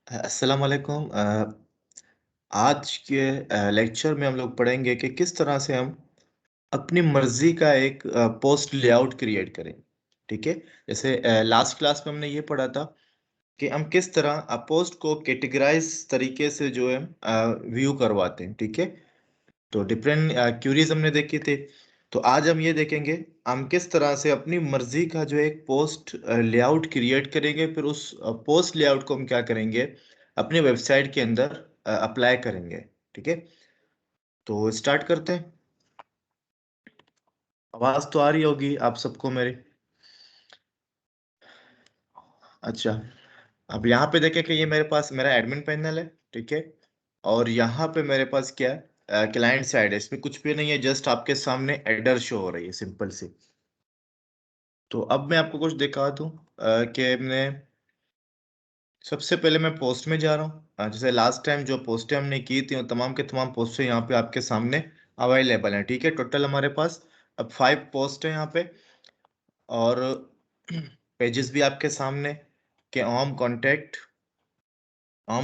अस्सलाम वालेकुम। आज के लेक्चर में हम लोग पढ़ेंगे कि किस तरह से हम अपनी मर्जी का एक पोस्ट लेआउट क्रिएट करें। ठीक है। जैसे लास्ट क्लास में हमने ये पढ़ा था कि हम किस तरह पोस्ट को कैटेगराइज तरीके से जो है व्यू करवाते हैं। ठीक है। तो डिफरेंट क्यूरीज हमने देखी थी। तो आज हम ये देखेंगे हम किस तरह से अपनी मर्जी का जो एक पोस्ट लेआउट क्रिएट करेंगे, फिर उस पोस्ट लेआउट को हम क्या करेंगे, अपने वेबसाइट के अंदर अप्लाई करेंगे। ठीक है। तो स्टार्ट करते हैं। आवाज तो आ रही होगी आप सबको मेरी। अच्छा। अब यहाँ पे देखें कि ये मेरे पास मेरा एडमिन पैनल है। ठीक है। और यहाँ पे मेरे पास क्या है, क्लाइंट साइड है। इसमें कुछ भी नहीं है, जस्ट आपके सामने एडर शो हो रही है, सिंपल सी। तो अब मैं आपको कुछ दिखा दूं कि मैं सबसे पहले मैं पोस्ट में जा रहा हूँ। जैसे लास्ट टाइम जो पोस्टें हमने की थी वो तमाम के तमाम पोस्टें यहाँ पे आपके सामने अवेलेबल हैं। ठीक है। टोटल हमारे पास अब 5 पोस्ट है यहाँ पे। और पेजेस भी आपके सामने के होम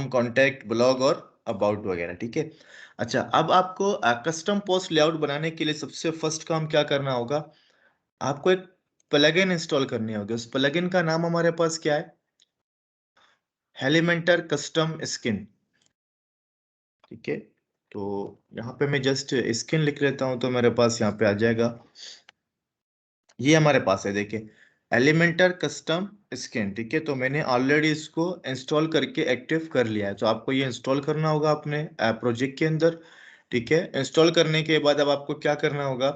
कॉन्टैक्ट ब्लॉग और अबाउट वगैरह। ठीक है। अच्छा, अब आपको कस्टम पोस्ट लेआउट बनाने के लिए सबसे फर्स्ट काम क्या करना होगा, आपको एक प्लगइन इंस्टॉल करनी होगी। उस प्लगइन का नाम हमारे पास क्या है, एलिमेंटर कस्टम स्किन। ठीक है। तो यहाँ पे मैं जस्ट स्किन लिख लेता हूँ तो मेरे पास यहाँ पे आ जाएगा। ये हमारे पास है, देखिए, एलिमेंटर कस्टम स्किन। ठीक है। तो मैंने ऑलरेडी इसको इंस्टॉल करके एक्टिव कर लिया है। तो आपको ये इंस्टॉल करना होगा अपने प्रोजेक्ट के अंदर। ठीक है। इंस्टॉल करने के बाद अब आपको क्या करना होगा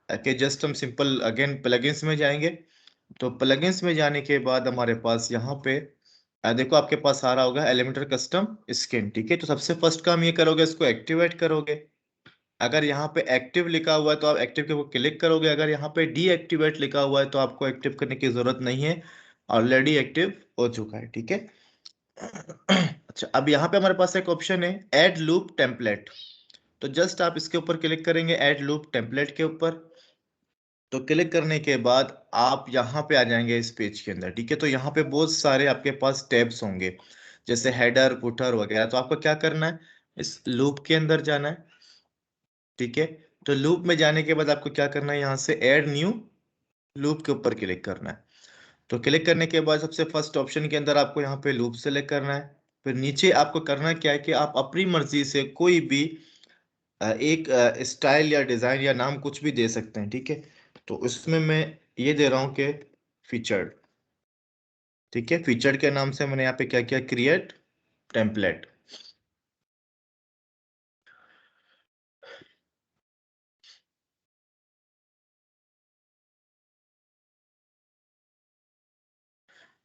कि जस्ट हम सिंपल अगेन प्लगइन्स में जाएंगे। तो प्लगइन्स में जाने के बाद हमारे पास यहाँ पे देखो आपके पास आ रहा होगा एलिमेंटर कस्टम स्किन। ठीक है। तो सबसे फर्स्ट काम ये करोगे, इसको एक्टिवेट करोगे। अगर यहाँ पे एक्टिव लिखा हुआ है तो आप एक्टिव के ऊपर क्लिक करोगे। अगर यहाँ पे डीएक्टिवेट लिखा हुआ है तो आपको एक्टिव करने की जरूरत नहीं है, ऑलरेडी एक्टिव हो चुका है। ठीक है। अच्छा, अब यहाँ पे हमारे पास एक ऑप्शन है ऐड लूप टेम्पलेट। तो जस्ट आप इसके ऊपर क्लिक करेंगे, ऐड लूप टेम्पलेट के ऊपर। तो क्लिक करने के बाद आप यहाँ पे आ जाएंगे इस पेज के अंदर। ठीक है। तो यहाँ पे बहुत सारे आपके पास टैब्स होंगे, जैसे हेडर फुटर वगैरह। तो आपको क्या करना है, इस लूप के अंदर जाना है। ठीक है। तो लूप में जाने के बाद आपको क्या करना है, यहाँ से ऐड न्यू लूप के ऊपर क्लिक करना है। तो क्लिक करने के बाद सबसे फर्स्ट ऑप्शन के अंदर आपको यहाँ पे लूप सेलेक्ट करना है। फिर नीचे आपको करना क्या है कि आप अपनी मर्जी से कोई भी एक स्टाइल या डिजाइन या नाम कुछ भी दे सकते हैं। ठीक है। तो उसमें मैं ये दे रहा हूँ कि फीचर्ड। ठीक है। फीचर्ड के नाम से मैंने यहाँ पे क्या किया, क्रिएट टेम्पलेट।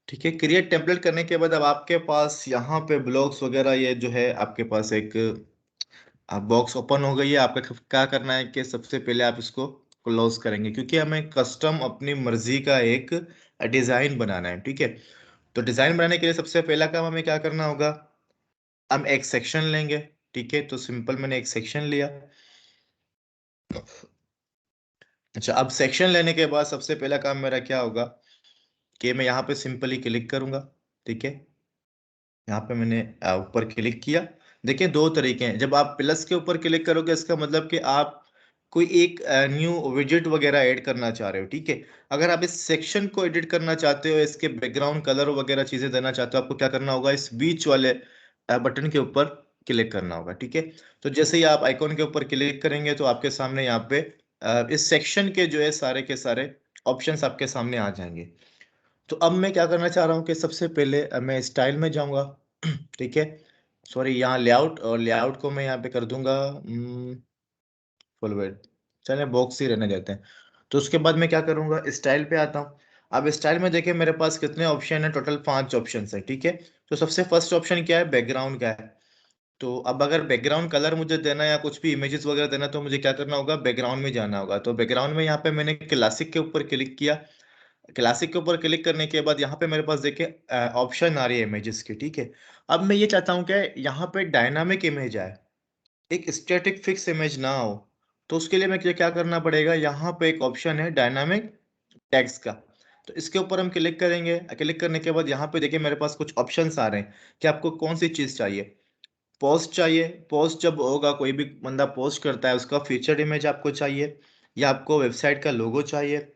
ठीक है। क्रिएट टेम्पलेट करने के बाद अब आपके पास यहाँ पे ब्लॉग्स वगैरह ये जो है आपके पास एक बॉक्स ओपन हो गई है। आपका क्या करना है कि सबसे पहले आप इसको क्लोज करेंगे, क्योंकि हमें कस्टम अपनी मर्जी का एक डिजाइन बनाना है। ठीक है। तो डिजाइन बनाने के लिए सबसे पहला काम हमें क्या करना होगा, हम एक सेक्शन लेंगे। ठीक है। तो सिंपल मैंने एक सेक्शन लिया। अच्छा, अब सेक्शन लेने के बाद सबसे पहला काम मेरा क्या होगा कि मैं यहाँ पे सिंपली क्लिक करूंगा। ठीक है। यहाँ पे मैंने ऊपर क्लिक किया। देखिए, दो तरीके हैं। जब आप प्लस के ऊपर क्लिक करोगे इसका मतलब कि आप कोई एक न्यू विजेट वगैरह ऐड करना चाह रहे हो। ठीक है। अगर आप इस सेक्शन को एडिट करना चाहते हो, इसके बैकग्राउंड कलर वगैरह चीजें देना चाहते हो, आपको क्या करना होगा, इस बीच वाले बटन के ऊपर क्लिक करना होगा। ठीक है। तो जैसे ही आप आइकॉन के ऊपर क्लिक करेंगे तो आपके सामने यहाँ पे इस सेक्शन के जो है सारे के सारे ऑप्शंस आपके सामने आ जाएंगे। तो अब मैं क्या करना चाह रहा हूँ कि सबसे पहले मैं स्टाइल में जाऊंगा। ठीक है। सॉरी, यहाँ लेआउट, और लेआउट को मैं यहाँ पे कर दूंगा फुल वेट। चले बॉक्स ही रहने देते हैं। तो उसके बाद मैं क्या करूंगा, स्टाइल पे आता हूँ। अब स्टाइल में देखिए मेरे पास कितने ऑप्शन है, टोटल 5 ऑप्शन है। ठीक है। तो सबसे फर्स्ट ऑप्शन क्या है, बैकग्राउंड का है। तो अब अगर बैकग्राउंड कलर मुझे देना है या कुछ भी इमेजेस वगैरह देना है, तो मुझे क्या करना होगा, बैकग्राउंड में जाना होगा। तो बैकग्राउंड में यहाँ पे मैंने क्लासिक के ऊपर क्लिक किया। क्लासिक के ऊपर क्लिक करने के बाद यहाँ पे मेरे पास देखिए ऑप्शन आ रही है इमेजेस की। ठीक है। अब मैं ये चाहता हूँ कि यहाँ पे डायनामिक इमेज आए, एक स्टैटिक फिक्स इमेज ना हो। तो उसके लिए मैं क्या क्या करना पड़ेगा, यहाँ पे एक ऑप्शन है डायनामिक टेक्स्ट का। तो इसके ऊपर हम क्लिक करेंगे। क्लिक करने के बाद यहाँ पे देखिए मेरे पास कुछ ऑप्शंस आ रहे हैं कि आपको कौन सी चीज़ चाहिए। पोस्ट चाहिए, पोस्ट जब होगा कोई भी बंदा पोस्ट करता है उसका फीचर्ड इमेज आपको चाहिए, या आपको वेबसाइट का लोगो चाहिए,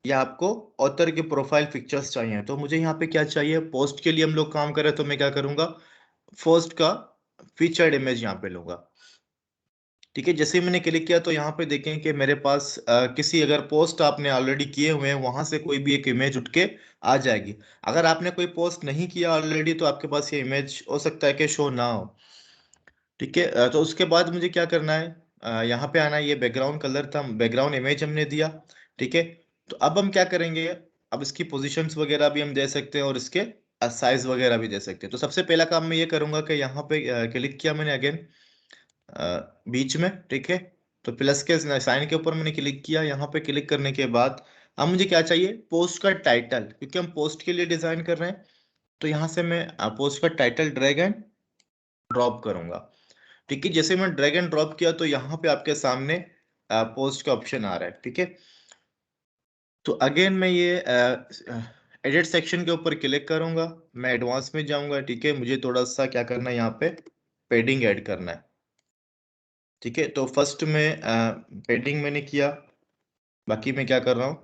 या आपको ऑथर के प्रोफाइल पिक्चर्स चाहिए। तो मुझे यहाँ पे क्या चाहिए, पोस्ट के लिए हम लोग काम करें तो मैं क्या करूँगा, पोस्ट का फीचर्ड इमेज यहाँ पे लूँगा। ठीक है, जैसे ही मैंने क्लिक किया तो यहाँ पे देखें कि मेरे पास किसी अगर पोस्ट आपने ऑलरेडी किए हुए हैं वहां से कोई भी एक इमेज उठ के आ जाएगी। अगर आपने कोई पोस्ट नहीं किया ऑलरेडी तो आपके पास ये इमेज हो सकता है कि शो ना हो। ठीक है, तो उसके बाद मुझे क्या करना है, यहाँ पे आना है। ये बैकग्राउंड कलर था, बैकग्राउंड इमेज हमने दिया। ठीक है, तो अब हम क्या करेंगे, अब इसकी पोजीशंस वगैरह भी हम दे सकते हैं और इसके साइज वगैरह भी दे सकते हैं। तो सबसे पहला काम मैं ये करूंगा कि यहाँ पे क्लिक किया मैंने अगेन बीच में। ठीक है, तो प्लस के साइन के ऊपर मैंने क्लिक किया। यहाँ पे क्लिक करने के बाद अब मुझे क्या चाहिए, पोस्ट का टाइटल, क्योंकि हम पोस्ट के लिए डिजाइन कर रहे हैं। तो यहाँ से मैं पोस्ट का टाइटल ड्रैग एंड ड्रॉप करूंगा। ठीक है, जैसे मैं ड्रैग एंड ड्रॉप किया तो यहाँ पे आपके सामने पोस्ट का ऑप्शन आ रहा है। ठीक है, तो अगेन मैं ये एडिट सेक्शन के ऊपर क्लिक करूंगा, मैं एडवांस में जाऊंगा। ठीक है, मुझे थोड़ा सा क्या करना है, यहाँ पे पेडिंग ऐड करना है। ठीक है, तो फर्स्ट में पेडिंग मैंने किया, बाकी मैं क्या कर रहा हूँ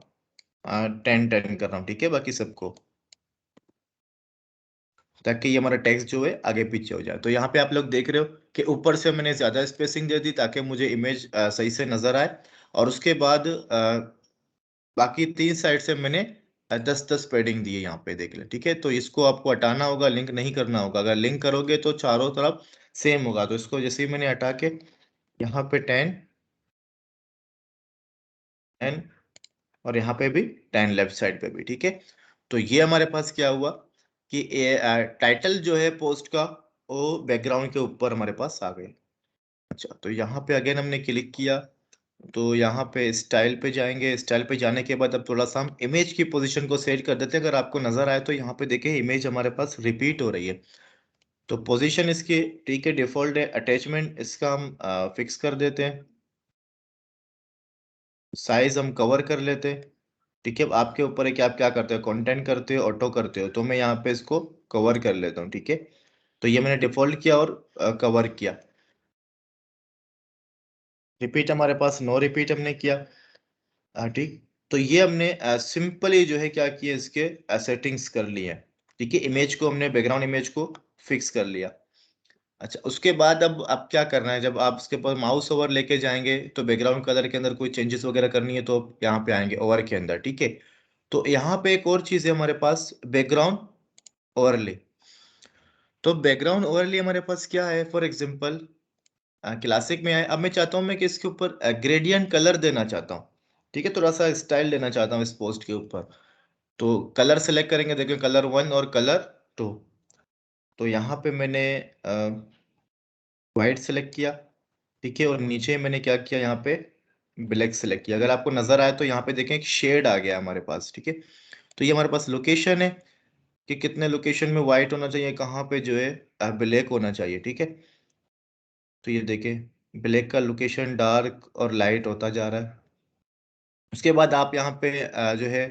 10 कर रहा हूँ। ठीक है, बाकी सबको, ताकि ये हमारा टेक्स्ट जो है आगे पीछे हो जाए। तो यहाँ पे आप लोग देख रहे हो कि ऊपर से मैंने ज्यादा स्पेसिंग दे दी ताकि मुझे इमेज सही से नजर आए। और उसके बाद बाकी तीन साइड से मैंने 10-10 पैडिंग दी है, यहाँ पे देख ले। ठीक है, तो इसको आपको हटाना होगा, लिंक नहीं करना होगा। अगर लिंक करोगे तो चारों तरफ सेम होगा। तो इसको जैसे ही मैंने हटा के यहाँ पे 10 और यहाँ पे भी 10 लेफ्ट साइड पे भी। ठीक है, तो ये हमारे पास क्या हुआ कि टाइटल जो है पोस्ट का वो बैकग्राउंड के ऊपर हमारे पास आ गए। अच्छा, तो यहाँ पे अगेन हमने क्लिक किया तो यहाँ पे स्टाइल पे जाएंगे। स्टाइल पे जाने के बाद अब थोड़ा सा हम इमेज की पोजीशन को सेट कर देते हैं। अगर आपको नजर आए तो यहाँ पे देखिए इमेज हमारे पास रिपीट हो रही है। तो पोजीशन इसकी ठीक है डिफॉल्ट है। अटैचमेंट इसका हम फिक्स कर देते हैं। साइज हम कवर कर लेते हैं। ठीक है, अब आपके ऊपर है कि आप क्या करते हो, कंटेंट करते हो ऑटो करते हो। तो मैं यहाँ पे इसको कवर कर लेता हूँ। ठीक है, तो ये मैंने डिफॉल्ट किया और कवर किया। रिपीट हमारे पास नो रिपीट हमने किया। ठीक, तो ये हमने सिंपली जो है क्या किया, इसके सेटिंग्स कर ली है। ठीक है, इमेज को हमने बैकग्राउंड इमेज को फिक्स कर लिया। अच्छा, उसके बाद अब आप क्या करना है, जब आप उसके ऊपर माउस ओवर लेके जाएंगे तो बैकग्राउंड कलर के अंदर कोई चेंजेस वगैरह करनी है तो यहाँ पे आएंगे ओवर के अंदर। ठीक है, तो यहाँ पे एक और चीज है हमारे पास, बैकग्राउंड ओवरले। तो बैकग्राउंड ओवरले हमारे पास क्या है, फॉर एग्जांपल क्लासिक में है। अब मैं चाहता हूँ मैं कि इसके ऊपर ग्रेडियंट कलर देना चाहता हूँ। ठीक है, थोड़ा सा स्टाइल देना चाहता हूँ इस पोस्ट के ऊपर। तो कलर सेलेक्ट करेंगे, देखिए कलर 1 और कलर 2। तो यहाँ पे मैंने वाइट सेलेक्ट किया। ठीक है, और नीचे मैंने क्या किया, यहाँ पे ब्लैक सेलेक्ट किया। अगर आपको नजर आए तो यहाँ पे देखें एक शेड आ गया हमारे पास। ठीक है, तो ये हमारे पास लोकेशन है कि कितने लोकेशन में व्हाइट होना चाहिए, कहाँ पे जो है ब्लैक होना चाहिए। ठीक है, तो ये देखें ब्लैक का लोकेशन डार्क और लाइट होता जा रहा है। उसके बाद आप यहाँ पे जो है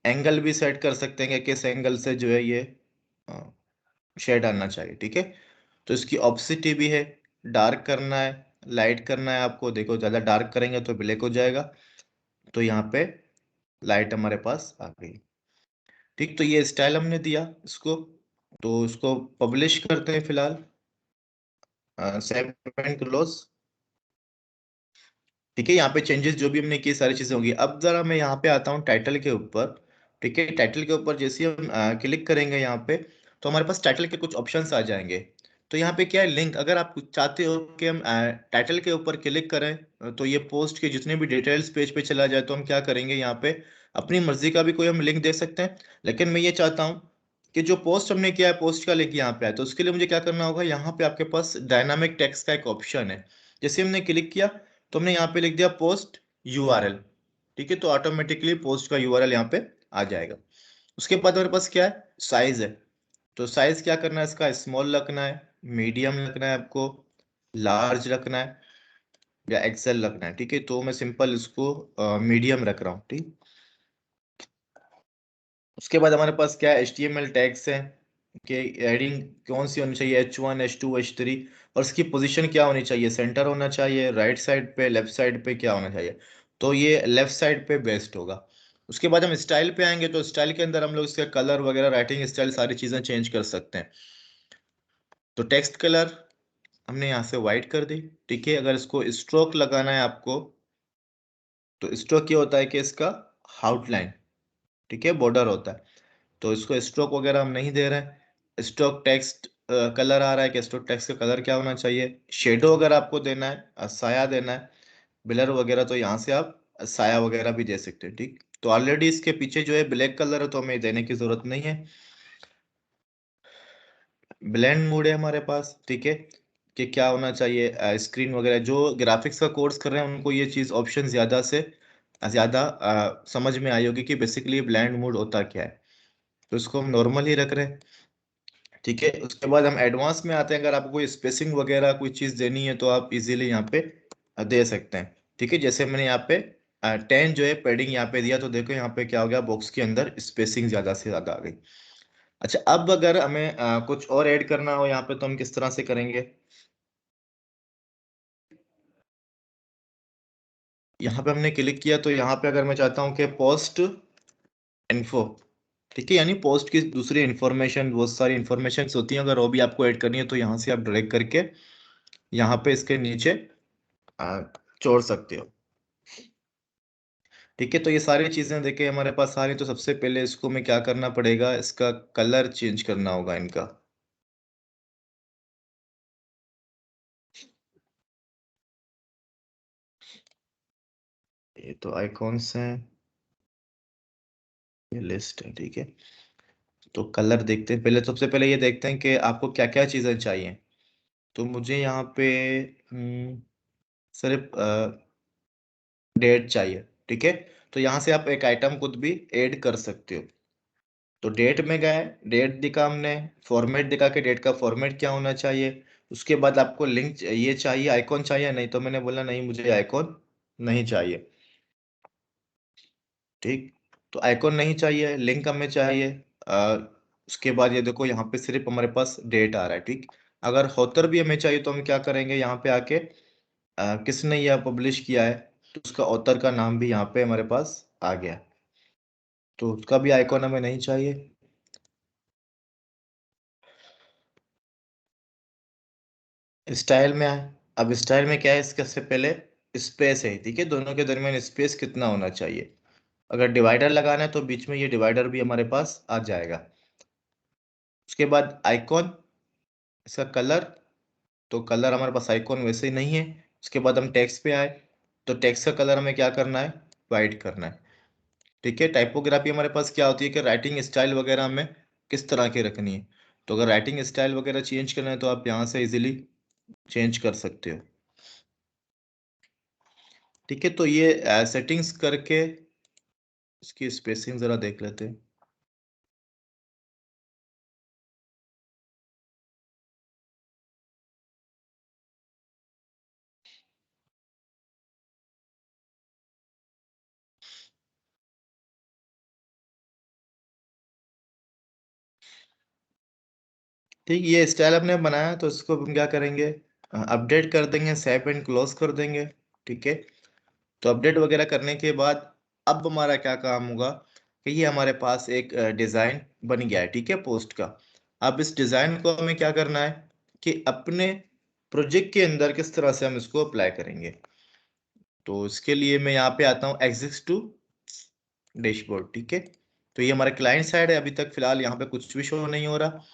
एंगल भी सेट कर सकते हैं कि किस एंगल से जो है ये शेड आना चाहिए। ठीक है, तो इसकी ऑप्सिटी भी है, डार्क करना है लाइट करना है आपको। देखो ज़्यादा डार्क करेंगे तो ब्लैक हो जाएगा। तो यहाँ पे लाइट हमारे पास आ गई। ठीक, तो ये स्टाइल हमने दिया इसको। तो इसको पब्लिश करते हैं फिलहाल, सेव एंड क्लोज। ठीक है, यहाँ पे चेंजेस जो भी हमने किए सारी चीजें होंगी। अब जरा मैं यहाँ पे आता हूँ टाइटल के ऊपर। ठीक है, टाइटल के ऊपर जैसे ही हम क्लिक करेंगे यहाँ पे तो हमारे पास टाइटल के कुछ ऑप्शंस आ जाएंगे। तो यहाँ पे क्या है, लिंक। अगर आप चाहते हो कि हम टाइटल के ऊपर क्लिक करें तो ये पोस्ट के जितने भी डिटेल्स पेज पे चला जाए, तो हम क्या करेंगे, यहाँ पे अपनी मर्जी का भी कोई हम लिंक दे सकते हैं। लेकिन मैं ये चाहता हूँ कि जो पोस्ट हमने किया है पोस्ट का लिंक यहाँ पे आए। तो उसके लिए मुझे क्या करना होगा, यहाँ पे आपके पास डायनामिक टेक्स्ट का एक ऑप्शन है। जैसे हमने क्लिक किया तो हमने यहाँ पे लिख दिया पोस्ट यूआरएल। ठीक है, तो ऑटोमेटिकली पोस्ट का यूआरएल यहाँ पे आ जाएगा। उसके बाद हमारे पास क्या है, साइज है। तो साइज क्या करना है, इसका स्मॉल रखना है, मीडियम रखना है आपको, लार्ज रखना है, या एक्सेल रखना है। ठीक है, तो मैं सिंपल इसको मीडियम रख रहा हूँ। ठीक, उसके बाद हमारे पास क्या है, HTML टैग्स है कि हेडिंग कौन सी होनी चाहिए, H1 H2 H3, और उसकी पोजीशन क्या होनी चाहिए, सेंटर होना चाहिए, राइट साइड पे, लेफ्ट साइड पे क्या होना चाहिए। तो ये लेफ्ट साइड पे बेस्ट होगा। उसके बाद हम स्टाइल पे आएंगे, तो स्टाइल के अंदर हम लोग इसका कलर वगैरह, राइटिंग स्टाइल, सारी चीज़ें चेंज कर सकते हैं। तो टेक्स्ट कलर हमने यहाँ से वाइट कर दी, ठीक है। अगर इसको स्ट्रोक लगाना है आपको, तो स्ट्रोक ये होता है कि इसका आउटलाइन, ठीक है, बॉर्डर होता है। तो इसको स्ट्रोक वगैरह हम नहीं दे रहे हैं। स्ट्रोक टेक्स्ट कलर आ रहा है कि स्ट्रोक टेक्स्ट का कलर क्या होना चाहिए। शेडो अगर आपको देना है, साया देना है, ब्लर वगैरह, तो यहाँ से आप साया वगैरह भी दे सकते हैं, ठीक। तो ऑलरेडी इसके पीछे जो है ब्लैक कलर है, तो हमें देने की जरूरत नहीं है। ब्लेंड मोड है हमारे पास, ठीक है, कि क्या होना चाहिए, स्क्रीन वगैरह। जो ग्राफिक्स का कोर्स कर रहे हैं उनको ये चीज़ ऑप्शन ज़्यादा से ज़्यादा समझ में आई होगी कि बेसिकली ब्लेंड मोड होता क्या है। तो इसको हम नॉर्मल ही रख रहे हैं, ठीक है। उसके बाद हम एडवांस में आते हैं। अगर आपको कोई स्पेसिंग वगैरह कोई चीज़ देनी है तो आप इजीली यहाँ पे दे सकते हैं, ठीक है। जैसे मैंने यहाँ पे 10 जो है पैडिंग यहाँ पे दिया, तो देखो यहाँ पे क्या हो गया, बॉक्स के अंदर स्पेसिंग ज़्यादा से ज़्यादा आ गई। अच्छा, अब अगर हमें कुछ और ऐड करना हो यहाँ पे, तो हम किस तरह से करेंगे। यहाँ पे हमने क्लिक किया, तो यहाँ पे अगर मैं चाहता हूँ कि पोस्ट इन्फो, ठीक है, यानी पोस्ट की दूसरी इन्फॉर्मेशन, बहुत सारी इन्फॉर्मेशन होती हैं, अगर वो भी आपको ऐड करनी है तो यहाँ से आप ड्रैग करके यहाँ पे इसके नीचे आ, छोड़ सकते हो, ठीक है। तो ये सारी चीजें देखिए हमारे पास आ रही, तो सबसे पहले इसको में क्या करना पड़ेगा, इसका कलर चेंज करना होगा इनका। ये तो आइकॉन्स हैं, ये लिस्ट है, ठीक है। तो कलर देखते हैं पहले, सबसे पहले ये देखते हैं कि आपको क्या क्या चीजें चाहिए। तो मुझे यहाँ पे सिर्फ डेट चाहिए, ठीक है। तो यहाँ से आप एक आइटम खुद भी ऐड कर सकते हो। तो डेट में गए, डेट दिखा हमने, फॉर्मेट दिखा के डेट का फॉर्मेट क्या होना चाहिए। उसके बाद आपको लिंक ये चाहिए, आइकॉन चाहिए, नहीं तो मैंने बोला नहीं मुझे आइकॉन नहीं चाहिए, ठीक। तो आइकॉन नहीं चाहिए, लिंक हमें चाहिए। आ, उसके बाद ये देखो यहाँ पे सिर्फ हमारे पास डेट आ रहा है, ठीक। अगर होतर भी हमें चाहिए तो हम क्या करेंगे, यहाँ पे आके किसने यह पब्लिश किया है, तो उसका ऑथर का नाम भी यहाँ पे हमारे पास आ गया। तो उसका भी आइकॉन हमें नहीं चाहिए। स्टाइल में आए। अब स्टाइल में क्या है, इसके से पहले स्पेस है, ठीक है, दोनों के दरमियान स्पेस कितना होना चाहिए। अगर डिवाइडर लगाना है तो बीच में ये डिवाइडर भी हमारे पास आ जाएगा। उसके बाद आइकॉन, इसका कलर, तो कलर हमारे पास आइकॉन वैसे ही नहीं है। उसके बाद हम टेक्स्ट पे आए, तो टेक्स्ट का कलर हमें क्या करना है, वाइट करना है, ठीक है। टाइपोग्राफी हमारे पास क्या होती है कि राइटिंग स्टाइल वगैरह हमें किस तरह की रखनी है। तो अगर राइटिंग स्टाइल वगैरह चेंज करना है तो आप यहाँ से इजीली चेंज कर सकते हो, ठीक है। तो ये सेटिंग्स करके इसकी स्पेसिंग जरा देख लेते हैं। ठीक, ये स्टाइल हमने बनाया, तो इसको हम क्या करेंगे, अपडेट कर देंगे, सेव एंड क्लोज कर देंगे, ठीक है। तो अपडेट वगैरह करने के बाद अब हमारा क्या काम होगा कि ये हमारे पास एक डिज़ाइन बन गया है, ठीक है, पोस्ट का। अब इस डिज़ाइन को हमें क्या करना है कि अपने प्रोजेक्ट के अंदर किस तरह से हम इसको अप्लाई करेंगे। तो इसके लिए मैं यहाँ पे आता हूँ एग्जिट टू डैशबोर्ड, ठीक है। तो ये हमारा क्लाइंट साइड है, अभी तक फिलहाल यहाँ पे कुछ भी शो नहीं हो रहा।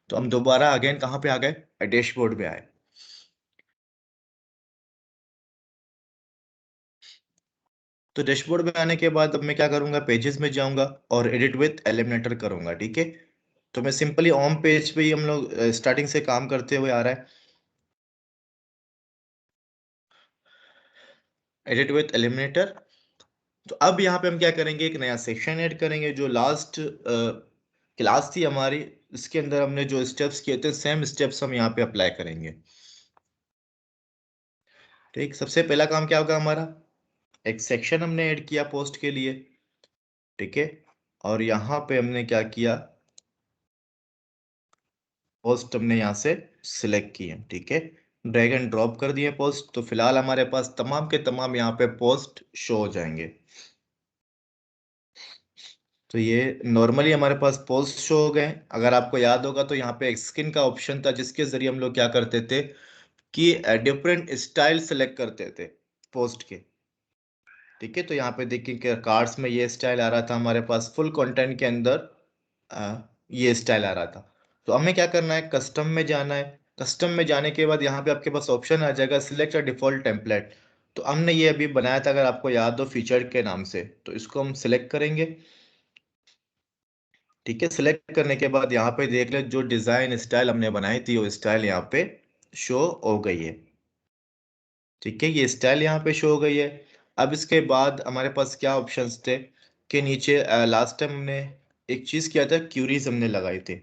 तो हम दोबारा अगेन कहाँ पे आ गए, डैशबोर्ड पे आए। तो डैशबोर्ड में आने के बाद अब मैं क्या करूंगा, पेजेस में जाऊंगा और एडिट विथ एलिमिनेटर करूंगा, ठीक है। तो मैं सिंपली होम पेज पे ही हम लोग स्टार्टिंग से काम करते हुए आ रहा है। Edit with eliminator. तो अब यहाँ पे हम क्या करेंगे, एक नया सेक्शन ऐड करेंगे। जो लास्ट क्लास थी हमारी, इसके अंदर हमने जो स्टेप्स किए थे, सेम स्टेप्स हम यहाँ पे अप्लाई करेंगे, ठीक। सबसे पहला काम क्या होगा हमारा, एक सेक्शन हमने ऐड किया पोस्ट के लिए, ठीक है। और यहाँ पे हमने क्या किया, पोस्ट हमने यहाँ से सिलेक्ट किए, ठीक है, ड्रैग एंड ड्रॉप कर दिए पोस्ट। तो फिलहाल हमारे पास तमाम के तमाम यहाँ पे पोस्ट शो हो जाएंगे। तो ये नॉर्मली हमारे पास पोस्ट शो हो गए। अगर आपको याद होगा तो यहाँ पे एक स्किन का ऑप्शन था जिसके जरिए हम लोग क्या करते थे कि डिफरेंट स्टाइल सेलेक्ट करते थे पोस्ट के, ठीक है। तो यहाँ पे देखिए कि कार्ड्स में ये स्टाइल आ रहा था, हमारे पास फुल कंटेंट के अंदर ये स्टाइल आ रहा था। तो हमें क्या करना है, कस्टम में जाना है। कस्टम में जाने के बाद यहाँ पे आपके पास ऑप्शन आ जाएगा सिलेक्ट अ डिफॉल्ट टेम्पलेट। तो हमने ये अभी बनाया था, अगर आपको याद हो, फीचर के नाम से। तो इसको हम सिलेक्ट करेंगे, ठीक है। सिलेक्ट करने के बाद यहाँ पे देख ले, जो डिजाइन स्टाइल हमने बनाई थी वो स्टाइल यहाँ पे शो हो गई है, ठीक है। ये स्टाइल यहाँ पे शो हो गई है। अब इसके बाद हमारे पास क्या ऑप्शंस थे कि नीचे लास्ट टाइम हमने एक चीज किया था, क्यूरीज हमने लगाई थी।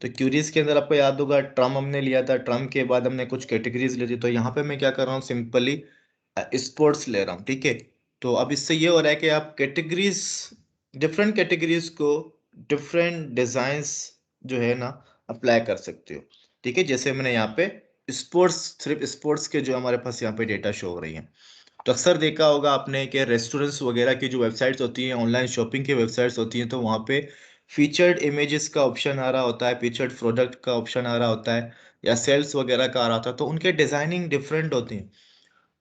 तो क्यूरीज के अंदर आपको याद होगा ट्रम हमने लिया था, ट्रम के बाद हमने कुछ कैटेगरीज ली थी। तो यहाँ पे मैं क्या कर रहा हूँ, सिंपली स्पोर्ट्स ले रहा हूँ, ठीक है। तो अब इससे ये हो रहा है कि आप कैटेगरीज, डिफरेंट कैटेगरीज को डिफरेंट डिजाइंस जो है ना अप्लाई कर सकते हो, ठीक है। जैसे मैंने यहाँ पे स्पोर्ट्स, सिर्फ स्पोर्ट्स के जो हमारे पास यहाँ पे डेटा शो हो रही है। तो अक्सर देखा होगा आपने कि रेस्टोरेंट्स वगैरह की जो वेबसाइट्स होती हैं, ऑनलाइन शॉपिंग की वेबसाइट्स होती हैं, तो वहाँ पे फीचर्ड इमेजेस का ऑप्शन आ रहा होता है, फीचर्ड प्रोडक्ट का ऑप्शन आ रहा होता है, या सेल्स वगैरह का आ रहा होता है। तो उनके डिजाइनिंग डिफरेंट होती हैं।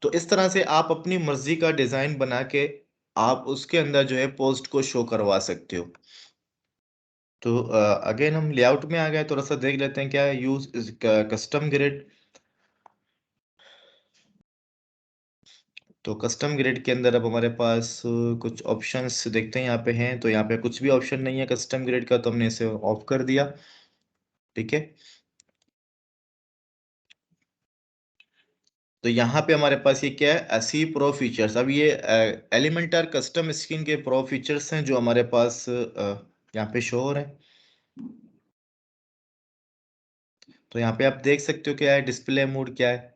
तो इस तरह से आप अपनी मर्जी का डिजाइन बना के आप उसके अंदर जो है पोस्ट को शो करवा सकते हो। तो अगेन हम लेआउट में आ गए, थोड़ा सा देख लेते हैं क्या है, यूज कस्टम ग्रिड। तो कस्टम ग्रिड के अंदर अब हमारे पास कुछ ऑप्शंस देखते हैं यहाँ पे हैं। तो यहाँ पे कुछ भी ऑप्शन नहीं है कस्टम ग्रिड का, तो हमने इसे ऑफ कर दिया, ठीक है। तो यहाँ पे हमारे पास ये क्या है, सी प्रो फीचर्स। अब ये एलिमेंटर कस्टम स्किन के प्रो फीचर्स हैं जो हमारे पास यहाँ पे शो हो रहे हैं। तो यहाँ पे आप देख सकते हो क्या है, डिस्प्ले मोड क्या है,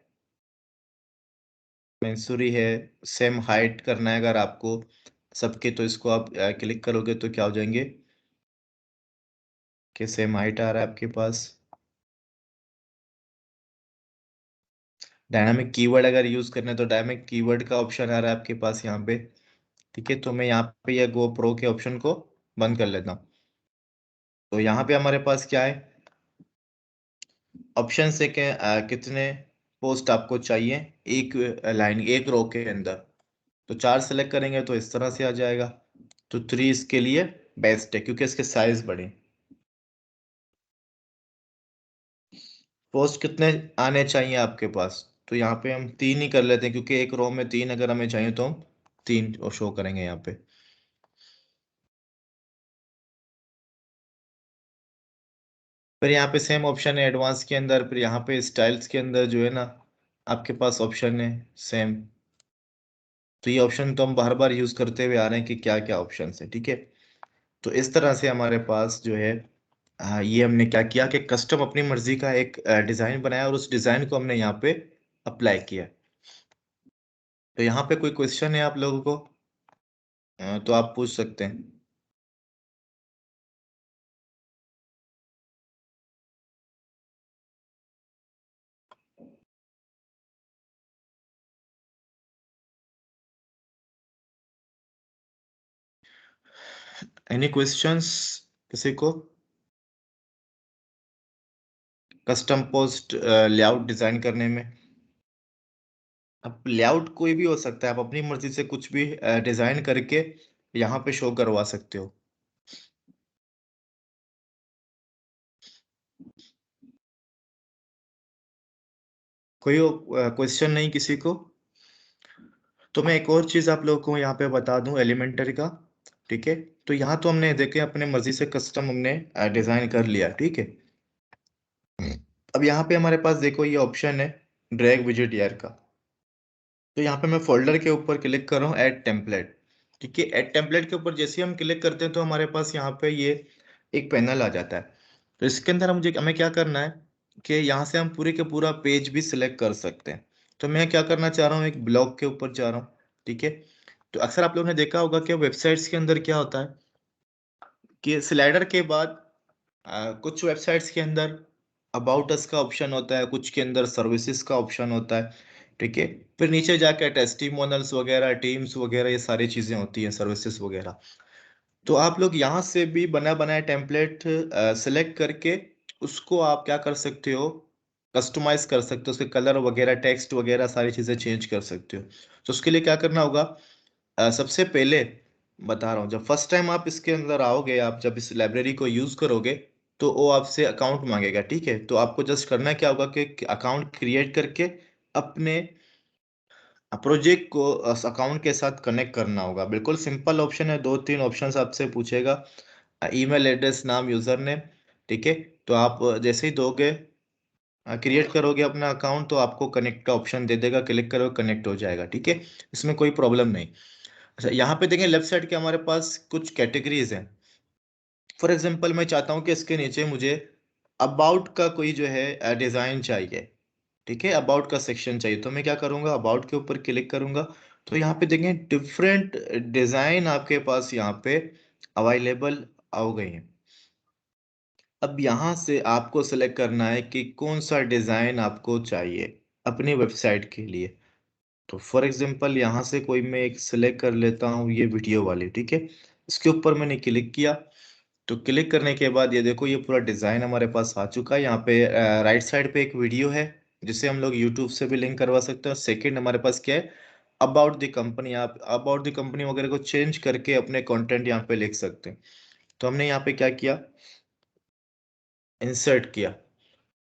मेंसूरी है, सेम हाइट करना है अगर आपको सबके। तो इसको आप क्लिक करोगे तो क्या हो जाएंगे कि सेम हाइट आ रहा है आपके पास। डायनामिक कीवर्ड अगर यूज करना है तो डायनामिक कीवर्ड का ऑप्शन आ रहा है आपके पास यहाँ पे, ठीक है। तो मैं यहाँ पे ये गो प्रो के ऑप्शन को बंद कर लेता हूँ। तो यहाँ पे हमारे पास क्या है, ऑप्शन से के कितने पोस्ट आपको चाहिए एक लाइन, एक रो के अंदर। तो 4 सेलेक्ट करेंगे तो इस तरह से आ जाएगा। तो 3 इसके लिए बेस्ट है क्योंकि इसके साइज बड़े। पोस्ट कितने आने चाहिए आपके पास, तो यहाँ पे हम 3 ही कर लेते हैं क्योंकि एक रो में 3 अगर हमें चाहिए तो हम 3 शो करेंगे यहाँ पे। फिर यहाँ पे सेम ऑप्शन है एडवांस के अंदर, फिर यहाँ पे स्टाइल्स के अंदर जो है ना आपके पास ऑप्शन है सेम। तो ये ऑप्शन तो हम बार बार यूज करते हुए आ रहे हैं कि क्या क्या ऑप्शन है, ठीक है। तो इस तरह से हमारे पास जो है ये हमने क्या किया कि कस्टम अपनी मर्जी का एक डिजाइन बनाया और उस डिजाइन को हमने यहाँ पे अप्लाई किया। तो यहाँ पे कोई क्वेश्चन है आप लोगों को, तो आप पूछ सकते हैं। एनी क्वेश्चंस किसी को, कस्टम पोस्ट लेआउट डिजाइन करने में। अब लेआउट कोई भी हो सकता है, आप अपनी मर्जी से कुछ भी डिजाइन करके यहाँ पे शो करवा सकते हो। कोई क्वेश्चन नहीं किसी को, तो मैं एक और चीज आप लोगों को यहाँ पे बता दूं एलिमेंटर का, ठीक है। तो यहाँ तो हमने देखे अपने मर्जी से कस्टम हमने डिजाइन कर लिया, ठीक है। अब यहाँ पे हमारे पास देखो ये ऑप्शन है ड्रैग विजेट ईयर का। तो यहाँ पे मैं फोल्डर के ऊपर क्लिक कर रहा हूँ ऐड टेम्पलेट, ठीक है। ऐड टेम्पलेट के ऊपर जैसे ही हम क्लिक करते हैं तो हमारे पास यहाँ पे ये एक पैनल आ जाता है। तो इसके अंदर हमें क्या करना है कि यहाँ से हम पूरे के पूरा पेज भी सिलेक्ट कर सकते हैं। तो मैं क्या करना चाह रहा हूँ, एक ब्लॉक के ऊपर जा रहा हूँ, ठीक है। तो अक्सर आप लोगों ने देखा होगा कि वेबसाइट्स के अंदर क्या होता है कि स्लाइडर के बाद कुछ वेबसाइट्स के अंदर अबाउट अस का ऑप्शन होता है, कुछ के अंदर सर्विसेज का ऑप्शन होता है, ठीक है? फिर नीचे जाके टेस्टिमोनियल्स वगैरह, टीम्स वगैरह ये सारी चीज़ें होती हैं, सर्विसेज वगैरह। तो आप लोग यहाँ से भी बना-बनाया टेम्पलेट सेलेक्ट करके उसको आप क्या कर सकते हो, कस्टमाइज़ कर सकते हो, उसके कलर वगैरह, टेक्स्ट वगैरह सारी चीज़ें चेंज कर सकते हो। तो उसके लिए क्या करना होगा, सबसे पहले बता रहा हूँ, जब फर्स्ट टाइम आप इसके अंदर आओगे, आप जब इस लाइब्रेरी को यूज़ करोगे, तो वो आपसे अकाउंट माँगेगा, ठीक है? तो आपको जस्ट करना क्या होगा कि अकाउंट क्रिएट करके अपने प्रोजेक्ट को उस अकाउंट के साथ कनेक्ट करना होगा। बिल्कुल सिंपल ऑप्शन है, 2-3 ऑप्शंस आपसे पूछेगा। ईमेल एड्रेस, नाम, यूज़र नेम, ठीक है? तो आप जैसे ही दोगे, क्रिएट करोगे अपना अकाउंट, तो आपको कनेक्ट का ऑप्शन दे देगा, क्लिक करोगे कनेक्ट हो जाएगा, ठीक है? इसमें कोई प्रॉब्लम नहीं। अच्छा, यहाँ पे देखें लेफ्ट साइड के हमारे पास कुछ कैटेगरीज़ हैं। फॉर एग्ज़ाम्पल मैं चाहता हूँ कि इसके नीचे मुझे अबाउट का कोई जो है डिज़ाइन चाहिए, ठीक है? अबाउट का सेक्शन चाहिए, तो मैं क्या करूँगा, अबाउट के ऊपर क्लिक करूँगा, तो यहाँ पे देखें डिफरेंट डिज़ाइन आपके पास यहाँ पे अवेलेबल हो गई हैं। अब यहाँ से आपको सेलेक्ट करना है कि कौन-सा डिज़ाइन आपको चाहिए अपनी वेबसाइट के लिए। तो फॉर एग्ज़ाम्पल यहाँ से कोई मैं एक सेलेक्ट कर लेता हूँ, ये वीडियो वाली, ठीक है? इसके ऊपर मैंने क्लिक किया, तो क्लिक करने के बाद ये देखो ये पूरा डिज़ाइन हमारे पास आ चुका है। यहाँ पे राइट साइड पे एक वीडियो है, जिसे हम लोग यूट्यूब से भी लिंक करवा सकते हैं। और सेकंड हमारे पास क्या है, अबाउट द कंपनी, आप अबाउट द कंपनी वगैरह को चेंज करके अपने कंटेंट यहाँ पे लिख सकते हैं। तो हमने यहाँ पे क्या किया, इंसर्ट किया,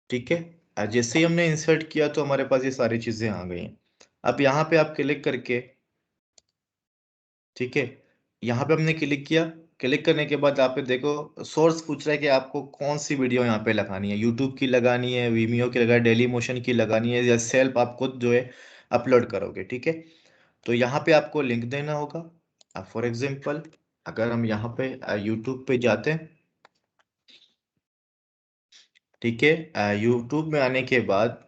ठीक है? जैसे ही हमने इंसर्ट किया तो हमारे पास ये सारी चीज़ें आ गई हैं। अब यहाँ पे आप क्लिक करके, ठीक है? यहाँ पे हमने क्लिक किया, क्लिक करने के बाद यहाँ पे देखो सोर्स पूछ रहा है कि आपको कौन-सी वीडियो यहाँ पे लगानी है, यूट्यूब की लगानी है, विमियो की लगानी है, डेली मोशन की लगानी है या सेल्फ आप खुद जो है अपलोड करोगे, ठीक है? तो यहाँ पे आपको लिंक देना होगा। फॉर एग्ज़ाम्पल अगर हम यहाँ पे यूट्यूब पे जाते हैं, ठीक है? यूट्यूब में आने के बाद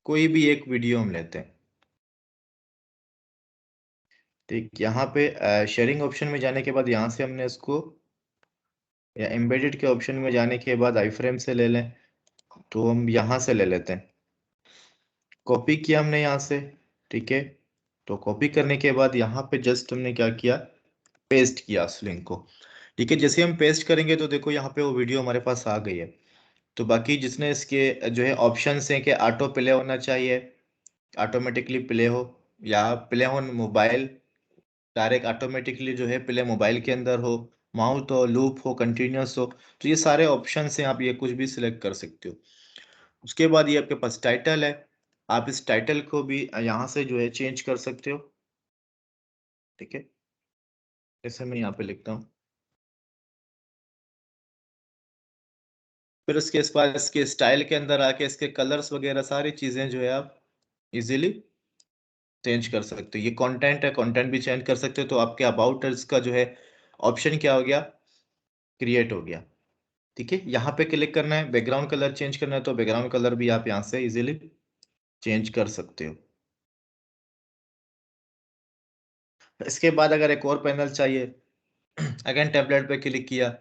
कोई भी एक वीडियो हम लेते हैं, ठीक? यहाँ पे शेयरिंग ऑप्शन में जाने के बाद यहाँ से हमने इसको, या एम्बेडेड के ऑप्शन में जाने के बाद आईफ्रेम से ले लें, तो हम यहाँ से ले लेते हैं। कॉपी किया हमने यहाँ से, ठीक है? तो कॉपी करने के बाद यहाँ पे जस्ट हमने क्या किया, पेस्ट किया उस लिंक को, ठीक है? जैसे हम पेस्ट करेंगे तो देखो यहाँ पे वो वीडियो हमारे पास आ गई है। तो बाकी जिसने इसके जो है ऑप्शंस हैं कि ऑटो प्ले होना चाहिए, ऑटोमेटिकली प्ले हो, या play on mobile, direct automatically जो है प्ले मोबाइल के अंदर हो, माउथ हो, लूप हो, कंटीन्यूअस हो, तो ये सारे ऑप्शंस हैं, आप ये कुछ भी सिलेक्ट कर सकते हो। उसके बाद ये आपके पास टाइटल है, आप इस टाइटल को भी यहाँ से जो है चेंज कर सकते हो, ठीक है? जैसे मैं यहाँ पे लिखता हूँ, फिर उसके इस बाद इसके स्टाइल के अंदर आके इसके कलर्स वगैरह सारी चीज़ें जो है आप इज़िली चेंज कर सकते हो। ये कंटेंट है, कंटेंट भी चेंज कर सकते हो, तो आपके अबाउट अस का जो है ऑप्शन क्या हो गया, क्रिएट हो गया, ठीक है? यहाँ पे क्लिक करना है, बैकग्राउंड कलर चेंज करना है, तो बैकग्राउंड कलर भी आप यहाँ से इज़िली चेंज कर सकते हो। इसके बाद अगर एक और पैनल चाहिए, अगेन टेम्पलेट पे क्लिक किया,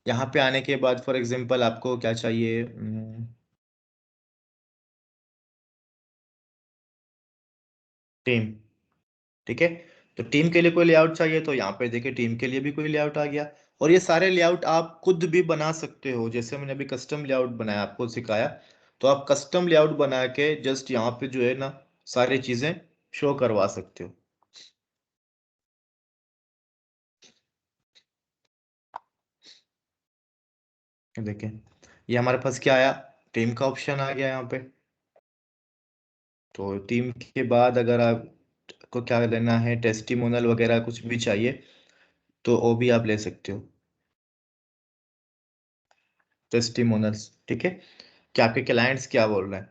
यहाँ पे आने के बाद फॉर एग्ज़ाम्पल आपको क्या चाहिए, टीम, ठीक है? तो टीम के लिए कोई लेआउट चाहिए, तो यहाँ पे देखिए टीम के लिए भी कोई लेआउट आ गया, और ये सारे लेआउट आप खुद भी बना सकते हो। जैसे मैंने अभी कस्टम लेआउट बनाया, आपको सिखाया, तो आप कस्टम लेआउट बना के जस्ट यहाँ पे जो है ना सारी चीज़ें शो करवा सकते हो। ये देखें, ये हमारे पास क्या आया, टीम का ऑप्शन आ गया यहाँ पे। तो टीम के बाद अगर आपको क्या लेना है, टेस्टिमोनियल वगैरह कुछ भी चाहिए, तो वो भी आप ले सकते हो, टेस्टिमोनियल्स, ठीक है? कि आपके क्लाइंट्स क्या बोल रहे हैं।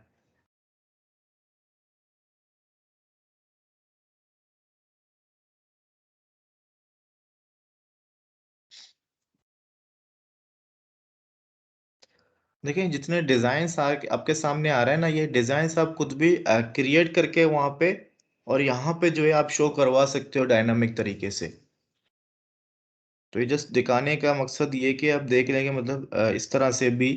देखिए जितने डिज़ाइन्स आपके सामने आ रहे हैं ना, ये डिज़ाइन्स आप खुद भी क्रिएट करके वहाँ पे, और यहाँ पे जो है आप शो करवा सकते हो डायनामिक तरीके से। तो ये जस्ट दिखाने का मकसद ये कि आप देख लेंगे, मतलब इस तरह से भी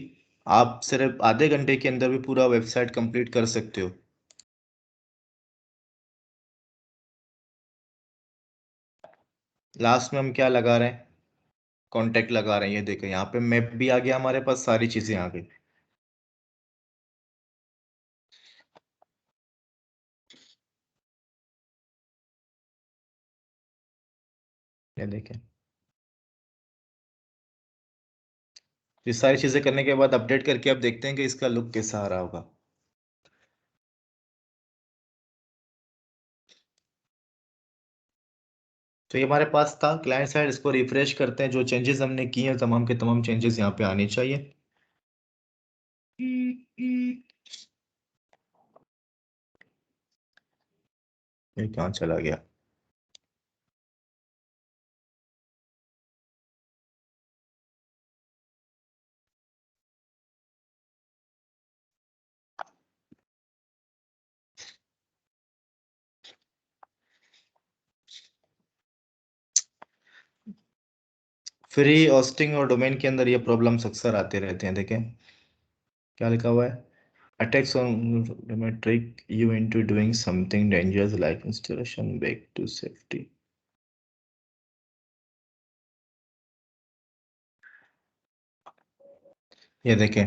आप सिर्फ आधे घंटे के अंदर भी पूरा वेबसाइट कंप्लीट कर सकते हो। लास्ट में हम क्या लगा रहे हैं, कॉन्टेक्ट लगा रहे हैं। ये देखो यहाँ पे मैप भी आ गया, हमारे पास सारी चीजें आ गई। ये देखें, ये सारी चीजें करने के बाद अपडेट करके आप देखते हैं कि इसका लुक कैसा आ रहा होगा। तो ये हमारे पास था क्लाइंट साइड। इसको रिफ्रेश करते हैं, जो चेंजेस हमने किए हैं तमाम के तमाम चेंजेस यहाँ पे आने चाहिए। ये कहाँ चला गया? फ्री होस्टिंग और डोमेन के अंदर ये प्रॉब्लम्स अक्सर आते रहते हैं। देखें क्या लिखा हुआ है, attacks on may trick you into doing something dangerous like installation back to safety। ये देखें,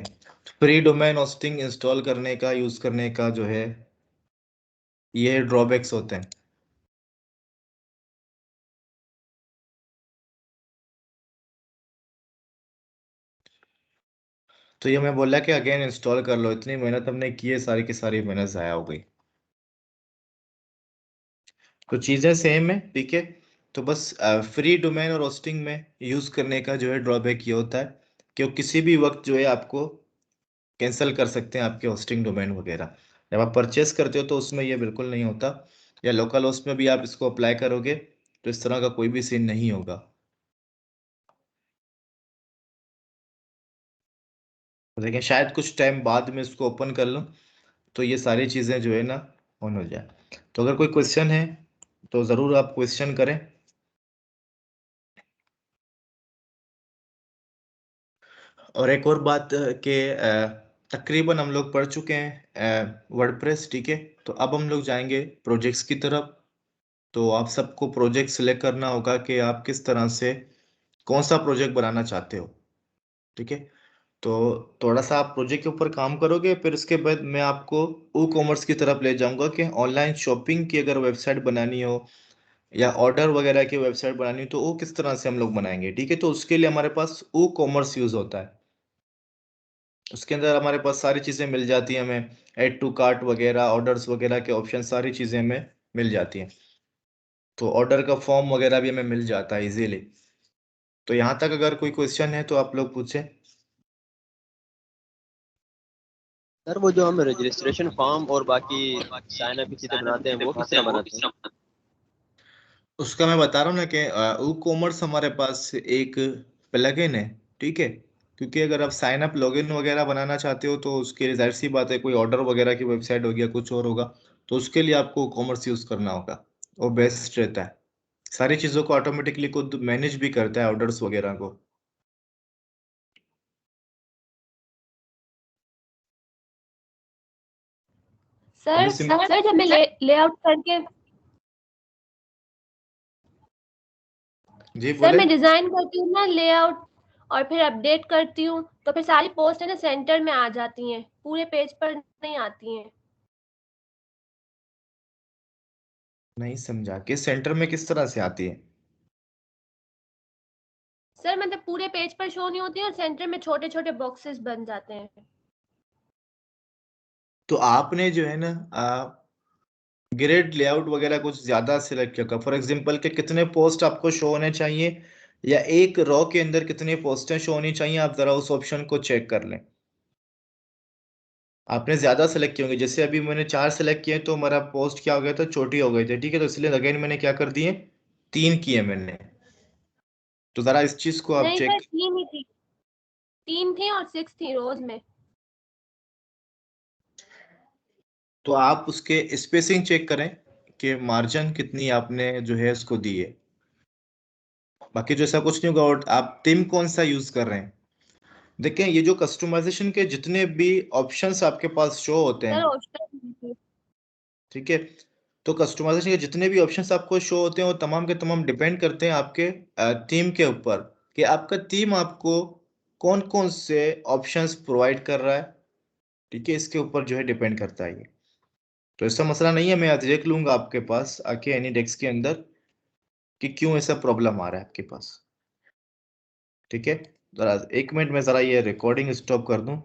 फ्री डोमेन होस्टिंग इंस्टॉल करने का, यूज करने का जो है, ये ड्रॉबैक्स होते हैं। तो ये मैं बोला कि अगेन इंस्टॉल कर लो, इतनी मेहनत हमने की है, सारी की सारी मेहनत जाया हो गई। तो चीज़ें सेम है, ठीक है। तो बस फ्री डोमेन और होस्टिंग में यूज करने का जो है ड्रॉबैक ये होता है कि वो किसी भी वक्त जो है आपको कैंसिल कर सकते हैं आपके होस्टिंग डोमेन वगैरह। जब आप परचेस करते हो तो उसमें ये बिल्कुल नहीं होता, या लोकल होस्ट में भी आप इसको अप्लाई करोगे तो इस तरह का कोई भी सीन नहीं होगा। तो देखें, शायद कुछ टाइम बाद में इसको ओपन कर लूँ तो ये सारी चीज़ें जो है ना ऑन हो जाए। तो अगर कोई क्वेश्चन है तो ज़रूर आप क्वेश्चन करें। और एक और बात कि तकरीबन हम लोग पढ़ चुके हैं वर्डप्रेस, ठीक है। तो अब हम लोग जाएंगे प्रोजेक्ट्स की तरफ। तो आप सबको प्रोजेक्ट सिलेक्ट करना होगा कि आप किस तरह से कौन सा प्रोजेक्ट बनाना चाहते हो, ठीक है। तो थोड़ा सा आप प्रोजेक्ट के ऊपर काम करोगे, फिर उसके बाद मैं आपको ई कॉमर्स की तरफ ले जाऊंगा कि ऑनलाइन शॉपिंग की अगर वेबसाइट बनानी हो या ऑर्डर वगैरह की वेबसाइट बनानी हो तो वो किस तरह से हम लोग बनाएंगे, ठीक है। तो उसके लिए हमारे पास ई कॉमर्स यूज होता है। उसके अंदर हमारे पास सारी चीज़ें मिल जाती हैं हमें, ऐड टू कार्ट वगैरह, ऑर्डर्स वगैरह के ऑप्शन, सारी चीज़ें हमें मिल जाती हैं। तो ऑर्डर का फॉर्म वगैरह भी हमें मिल जाता है इजीली। तो यहाँ तक अगर कोई क्वेश्चन है तो आप लोग पूछें। सर वो जो हम रजिस्ट्रेशन फॉर्म और बाकी साइन अप की चीजें बनाते हैं वो किस तरह बनाते हैं? उसका मैं बता रहा हूँ ना कि ई कॉमर्स हमारे पास एक प्लगइन है, ठीक है। क्योंकि अगर आप साइन अप लॉगिन वगैरह बनाना चाहते हो तो उसके लिए जाहिर सी बात है, कोई ऑर्डर वगैरह की वेबसाइट होगी या कुछ और होगा, तो उसके लिए आपको कॉमर्स यूज करना होगा। वो बेस्ट रहता है, सारी चीज़ों को ऑटोमेटिकली खुद मैनेज भी करता है, ऑर्डर्स वगैरह को। सर सर जब मैं लेआउट करके जी सर बोले। मैं डिजाइन करती हूँ ना लेआउट और फिर अपडेट करती हूँ तो फिर सारी पोस्ट है ना सेंटर में आ जाती हैं, पूरे पेज पर नहीं आती हैं। नहीं समझा कि सेंटर में किस तरह से आती है। सर मतलब पूरे पेज पर शो नहीं होती और सेंटर में छोटे छोटे बॉक्सेस बन जाते हैं। तो आपने जो है ना ग्रेड लेआउट वगैरह कुछ ज्यादा सिलेक्ट किया, फॉर एग्जांपल के कितने पोस्ट आपको शो होने चाहिए या एक रो के अंदर कितनी पोस्टें शो होनी चाहिए, आप जरा उस ऑप्शन को चेक कर लें। आपने ज्यादा सेलेक्ट किए होंगे, जैसे अभी मैंने 4 सेलेक्ट किए तो हमारा पोस्ट क्या हो गया था, छोटी हो गई थी, ठीक है। तो इसलिए अगेन मैंने क्या कर दिए, 3 किए मैंने। तो जरा इस चीज को आप नहीं सर चेक। 3 ही थी, 3 थी और 6 थी रोज में। तो आप उसके स्पेसिंग चेक करें कि मार्जिन कितनी आपने जो है उसको दी है। बाकी जो ऐसा कुछ नहीं होगा। और आप थीम कौन सा यूज कर रहे हैं, देखें ये जो कस्टमाइजेशन के जितने भी ऑप्शंस आपके पास शो होते सर हैं, ऑप्शन ठीक है, तो कस्टमाइजेशन के जितने भी ऑप्शंस आपको शो होते हैं वो तमाम के तमाम डिपेंड करते हैं आपके थीम के ऊपर, कि आपका थीम आपको कौन कौन से ऑप्शंस प्रोवाइड कर रहा है, ठीक है, इसके ऊपर जो है डिपेंड करता है ये। तो ऐसा मसला नहीं है, मैं आज देख लूंगा आपके पास आके एनी डेस्क के अंदर कि क्यों ऐसा प्रॉब्लम आ रहा है आपके पास, ठीक है। जरा 1 मिनट में जरा ये रिकॉर्डिंग स्टॉप कर दूं।